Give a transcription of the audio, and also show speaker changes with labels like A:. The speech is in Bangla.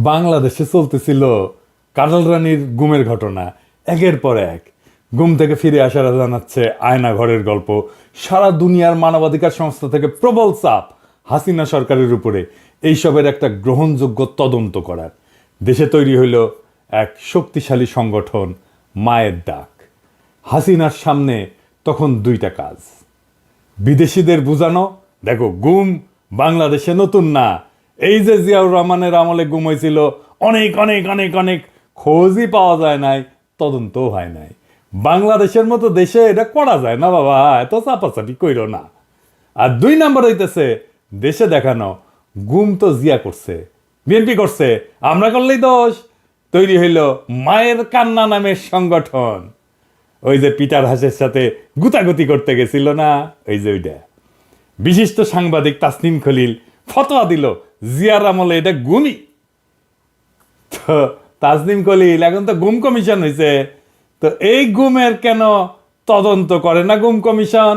A: বাংলাদেশে চলতেছিল কাজল রানীর গুমের ঘটনা, একের পর এক। গুম থেকে ফিরে আসারা জানাচ্ছে আয়না ঘরের গল্প। সারা দুনিয়ার মানবাধিকার সংস্থা থেকে প্রবল চাপ হাসিনা সরকারের উপরে এইসবের একটা গ্রহণযোগ্য তদন্ত করার। দেশে তৈরি হইল এক শক্তিশালী সংগঠন, মায়ের ডাক। হাসিনার সামনে তখন দুইটা কাজ: বিদেশিদের বুঝানো, দেখো গুম বাংলাদেশে নতুন না, এই যে জিয়াউর রহমানের আমলে গুম হয়েছিল, অনেক অনেক অনেক অনেক খোঁজই পাওয়া যায় নাই, তদন্তও হয় নাই। বাংলাদেশের মতো দেশে এটা করা যায় না বাবা, এত চাপাচাপি কইরো না। আর দুই নাম্বার হইতেছে দেশে দেখানো, গুম তো জিয়া করছে, বিএনপি করছে, আমরা করলেই দোষ। তৈরি হইল মায়ের কান্না নামের সংগঠন। ওই যে পিটার হাসের সাথে গুতাগুতি করতে গেছিল না, ওই যে ওইটা। বিশিষ্ট সাংবাদিক তাসনিম খলিল ফতোয়া দিল জিয়ার আমলে এটা গুমই। তো তাসনিম খলিল এখন তো গুম কমিশন হয়েছে, তো এই গুমের কেন তদন্ত করে না গুম কমিশন?